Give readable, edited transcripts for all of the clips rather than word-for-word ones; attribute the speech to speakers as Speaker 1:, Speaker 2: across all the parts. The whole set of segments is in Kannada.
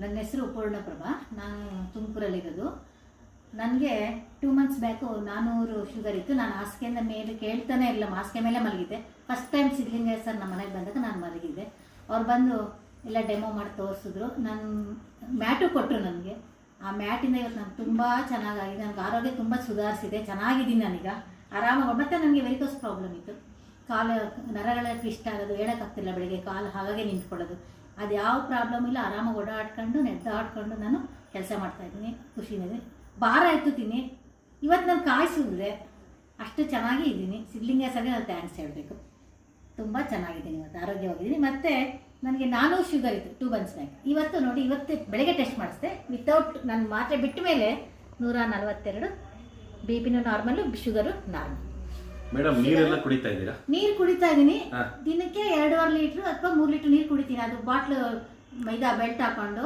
Speaker 1: ನನ್ನ ಹೆಸರು ಪೂರ್ಣಪ್ರಭಾ. ನಾನು ತುಮಕೂರಲ್ಲಿರೋದು. ನನಗೆ 2 months ಬ್ಯಾಕು 400 ಶುಗರ್ ಇತ್ತು. ನಾನು ಹಾಸಿಗೆಯಿಂದ ಮೇಲೆ ಕೇಳ್ತಾನೆ ಇಲ್ಲ, ಹಾಸಿಗೆ ಮೇಲೆ ಮಲಗಿದ್ದೆ. ಫಸ್ಟ್ ಟೈಮ್ ಸಿದ್ಧಲಿಂಗಯ್ಯ ಸರ್ ನಮ್ಮ ಮನೆಗೆ ಬಂದಾಗ ನಾನು ಮಲಗಿದ್ದೆ. ಅವ್ರು ಬಂದು ಎಲ್ಲ ಡೆಮೋ ಮಾಡಿ ತೋರಿಸಿದ್ರು. ನಾನು ಮ್ಯಾಟು ಕೊಟ್ಟರು ನನಗೆ. ಆ ಮ್ಯಾಟಿಂದ ಇವತ್ತು ನಾನು ತುಂಬ ಚೆನ್ನಾಗಾಗಿದೆ. ನನಗೆ ಆರೋಗ್ಯ ತುಂಬ ಸುಧಾರಿಸಿದೆ, ಚೆನ್ನಾಗಿದ್ದೀನಿ ನಾನೀಗ ಆರಾಮಾಗಿ. ಮತ್ತು ನನಗೆ ವೆರಿಕೋಸ್ ಪ್ರಾಬ್ಲಮ್ ಇತ್ತು, ಕಾಲು ನರಗಳ ಟ್ವಿಸ್ಟ್ ಆಗೋದು, ಹೇಳೋಕ್ಕಾಗ್ತಿಲ್ಲ, ಬೆಳಗ್ಗೆ ಕಾಲು ಹಾಗೆ ನಿಂತ್ಕೊಳ್ಳೋದು. ಅದು ಯಾವ ಪ್ರಾಬ್ಲಮ್ ಇಲ್ಲ, ಆರಾಮಾಗಿ ಓಡಾಡ್ಕೊಂಡು ನೆದ್ದಾಡ್ಕೊಂಡು ನಾನು ಕೆಲಸ ಮಾಡ್ತಾಯಿದ್ದೀನಿ, ಖುಷಿನಿದೆ. ಭಾರ ಎತ್ತುತ್ತೀನಿ. ಇವತ್ತು ನಾನು ಕಾಯಿಸಿದ್ರೆ ಅಷ್ಟು ಚೆನ್ನಾಗಿ ಇದ್ದೀನಿ. ಸಿದ್ಧಲಿಂಗಯ್ಯ ಸರ್ಗೆ ನಾನು ಥ್ಯಾಂಕ್ಸ್ ಹೇಳಬೇಕು. ತುಂಬ ಚೆನ್ನಾಗಿದ್ದೀನಿ, ಇವತ್ತು ಆರೋಗ್ಯವಾಗಿದ್ದೀನಿ. ಮತ್ತು ನನಗೆ 400 ಶುಗರ್ ಇತ್ತು 2 months ಬ್ಯಾಕ್. ಇವತ್ತು ನೋಡಿ, ಇವತ್ತು ಬೆಳಗ್ಗೆ ಟೆಸ್ಟ್ ಮಾಡಿಸಿದೆ. ವಿತೌಟ್ ನಾನು ಮಾತ್ರೆ ಬಿಟ್ಟ ಮೇಲೆ 142, ಬಿ ಪಿನೂ ನಾರ್ಮಲು, ಶುಗರು ನಾರ್ಮಲ್.
Speaker 2: ಮೇಡಮ್ ನೀರೆಲ್ಲ ಕುಡಿತಾ ಇದ್ದೀರಾ?
Speaker 1: ನೀರು ಕುಡಿತಾ ಇದ್ದೀನಿ. ದಿನಕ್ಕೆ 2.5 ಲೀಟ್ರ್ ಅಥವಾ 3 ಲೀಟ್ರ್ ನೀರು ಕುಡಿತೀನಿ. ಅದು ಬಾಟ್ಲು ಮೈದಾ ಬೆಲ್ಟ್ ಹಾಕೊಂಡು.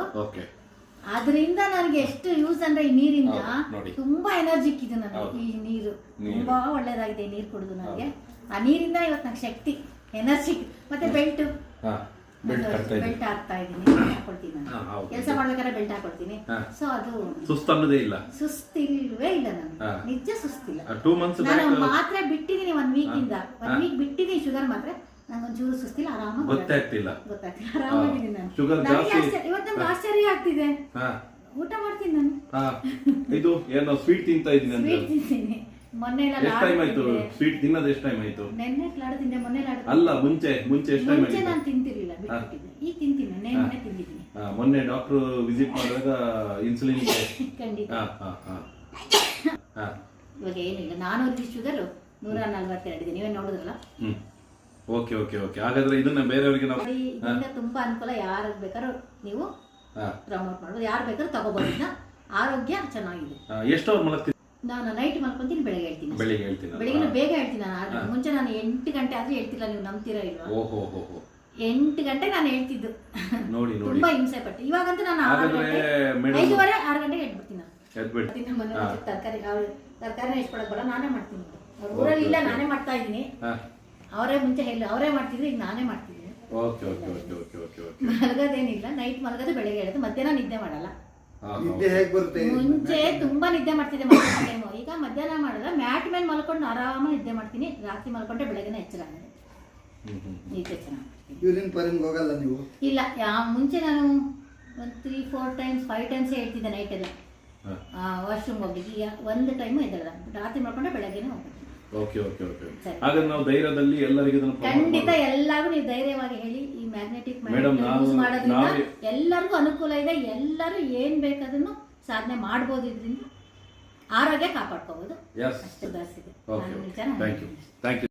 Speaker 1: ಅದರಿಂದ ನನಗೆ ಎಷ್ಟು ಯೂಸ್ ಅಂದ್ರೆ ಈ ನೀರಿಂದ ತುಂಬಾ ಎನರ್ಜಿಕ್ ಇದೆ ನನಗೆ. ಈ ನೀರು ತುಂಬಾ ಒಳ್ಳೇದಾಗಿದೆ, ಈ ನೀರು ಕುಡಿದು ನನಗೆ. ಆ ನೀರಿಂದ ಇವತ್ತು ನನಗೆ ಶಕ್ತಿ, ಎನರ್ಜಿ. ಮತ್ತೆ ಬೆಲ್ಟ್ ಹಾಕ್ತಾ ಇದ್ದೀನಿ, ಹಾಕೊಳ್ತೀನಿ. ನಾನು ಕೆಲಸ ಮಾಡ್ಬೇಕಾದ್ರೆ ಬೆಲ್ಟ್ ಹಾಕೊಳ್ತೀನಿ. ಸೊ ಅದು
Speaker 2: ಸುಸ್ತನ್ನೋದೇ ಇಲ್ಲ,
Speaker 1: ಸುಸ್ತಿಲ್ವೇ ಇಲ್ಲ. ನನಗೆ ನಿಜ ಸುಸ್ತಿಲ್ಲ.
Speaker 2: 2 months
Speaker 1: ನಾನು ಮಾತ್ರೆ ಬಿಟ್ಟಿದ್ದೀನಿ 1 ವೀಕಿಂದ. 1 ವೀಕ್ ಬಿಟ್ಟಿದ್ದೀನಿ ಶುಗರ್ ಮಾತ್ರೆ. ನಂಗೊಂಚೂರು ಸುಸ್ತಿಲ್ಲ, ಆರಾಮಾಗಿ ಗೊತ್ತಾಗ್ತಿಲ್ಲ, ಆರಾಮಾಗಿದ್ದೀನಿ ನಾನು. ಇವತ್ತು ನಮ್ಗೆ ಆಶ್ಚರ್ಯ ಆಗ್ತಿದೆ. ಊಟ ಮಾಡ್ತೀನಿ ನಾನು.
Speaker 2: ಇದು ಏನೋ ಸ್ವೀಟ್ ತಿಂತಾ ಇದ್ದೀನಿ.
Speaker 1: ಸ್ವೀಟ್ ತಿಂತೀನಿ. ಮೊನ್ನೆ
Speaker 2: ಸ್ವೀಟ್ ತಿನ್ನೋದು ಎಷ್ಟು ಟೈಮ್ ಆಯ್ತು?
Speaker 1: ನೆನ್ನೆ ಲಾಡು ತಿಂದೆ, ಮೊನ್ನೆ ಲಾಡು
Speaker 2: ಅಲ್ಲ, ಮುಂಚೆ ಎಷ್ಟು ಟೈಮ್ ಆಯ್ತು?
Speaker 1: ನಾನು ತಿಂತಿರ್ಲಿಲ್ಲ, ಬಿಟ್ಟಿದ್ದೆ. ಈಗ ತಿಂತೀನಿ, ಮೊನ್ನೆ ತಿಂದಿದ್ದೀನಿ.
Speaker 2: ಮೊನ್ನೆ ಡಾಕ್ಟರ್ ವಿಸಿಟ್ ಮಾಡಿದಾಗ ಇನ್ಸುಲಿನ್
Speaker 1: ಖಂಡಿತ. ಇವಾಗ ಏನಿಲ್ಲ, 400 ಶುಗರ್ 142 ಇದೆ. ನೀವೇ ನೋಡಿದ್ರಲ್ಲ.
Speaker 2: Okay okay okay. ಹಾಗಾದ್ರೆ ಇದನ್ನ ಬೇರೆಯವರಿಗೆ ನಾವು
Speaker 1: ಇದರಿಂದ ತುಂಬಾ ಅನುಕೂಲ. ಯಾರು ಬೇಕಾದ್ರೂ ನೀವು ಪ್ರಮೋಟ್ ಮಾಡ್ಬೋದು, ಯಾರು ಬೇಕಾದ್ರೂ ತಗೋಬಹುದು. ಆರೋಗ್ಯ ಚೆನ್ನಾಗಿದೆ.
Speaker 2: ಎಷ್ಟು ಅವರ್ ಮಲಗ್ತೀವಿ?
Speaker 1: ನಾನು ನೈಟ್ ಮಲ್ಕೊಂತೀನಿ, ಬೆಳಗ್ಗೆ ಹೇಳ್ತೀನಿ.
Speaker 2: ಬೆಳಗ್ಗೆ
Speaker 1: ಬೇಗ ಹೇಳ್ತೀನಿ ನಾನು. ಮುಂಚೆ ನಾನು 8 ಗಂಟೆ ಆದ್ರೂ ಹೇಳ್ತಿಲ್ಲ, ನೀವು ನಂಬ್ತೀರಾ ಇಲ್ವಾ? 8 ಗಂಟೆಗೆ ನಾನು ಹೇಳ್ತಿದ್ದು.
Speaker 2: ನೋಡಿ
Speaker 1: ತುಂಬಾ ಹಿಂಸೆ ಪಟ್ಟು. ಇವಾಗಂತೂ ನಾನು 5:30 6 ಗಂಟೆಗೆ ಹೇಳ್ಬಿಡ್ತೀನಿ. ತರಕಾರಿನ ಇಸ್ಕೊಳಕ್ ಬರ, ನಾನೇ ಮಾಡ್ತೀನಿ. ಅವ್ರ ಊರಲ್ಲಿ ಇಲ್ಲ, ನಾನೇ ಮಾಡ್ತಾ ಇದ್ದೀನಿ. ಅವರೇ ಮುಂಚೆ ಹೇಳಿ ಅವರೇ ಮಾಡ್ತಿದ್ರು, ಈಗ ನಾನೇ ಮಾಡ್ತಿದ್ದೀನಿ. ಮಲಗೋದೇನಿಲ್ಲ, ನೈಟ್ ಮಲಗೋದು, ಬೆಳಗ್ಗೆ ಹೇಳೋದು. ಮಧ್ಯಾಹ್ನ ನಿದ್ದೆ ಮಾಡಲ್ಲ. ಮುಂಚೆ ತುಂಬಾ ನಿದ್ದೆ ಮಾಡ್ತಿದ್ದೆ ಟೈಮು. ಈಗ ಮಧ್ಯಾಹ್ನ ಮಾಡಲ್ಲ, ಮ್ಯಾಟ್ ಮೇಲೆ ಮಲ್ಕೊಂಡು ಆರಾಮಾಗಿ ನಿದ್ದೆ ಮಾಡ್ತೀನಿ. ರಾತ್ರಿ ಮಲ್ಕೊಂಡ್ರೆ ಬೆಳಗ್ಗೆನೇ ಎಚ್ಚರ ಆಗಿದೆ, ನಿದ್ದೆ ಚೆನ್ನಾಗಿ. ಇಲ್ಲ, ಮುಂಚೆ ನಾನು 3-4 times 5 times ಹೇಳ್ತಿದ್ದೆ ನೈಟ್ ಎಲ್ಲ ವಾಶ್ರೂಮ್ ಹೋಗ್ಲಿಕ್ಕೆ. ಈಗ 1 time ಎದ್ದಲ್ಲ, ರಾತ್ರಿ ಮಾಡ್ಕೊಂಡ್ರೆ ಬೆಳಗ್ಗೆನೇ ಹೋಗ್ತೀನಿ. ಖಂಡಿತ ಎಲ್ಲರಿಗೂ ನೀವು ಧೈರ್ಯವಾಗಿ ಹೇಳಿ. ಈ ಮ್ಯಾಗ್ನೆಟಿಕ್ ಯೂಸ್ ಮಾಡೋದ್ರಿಂದ ಎಲ್ಲರಿಗೂ ಅನುಕೂಲ ಇದೆ. ಎಲ್ಲರೂ ಏನ್ ಬೇಕಾದ್ರೂ ಸಾಧನೆ ಮಾಡ್ಬೋದು. ಇದರಿಂದ ಆರೋಗ್ಯ ಕಾಪಾಡ್ಕೋಬಹುದು.
Speaker 2: Thank you.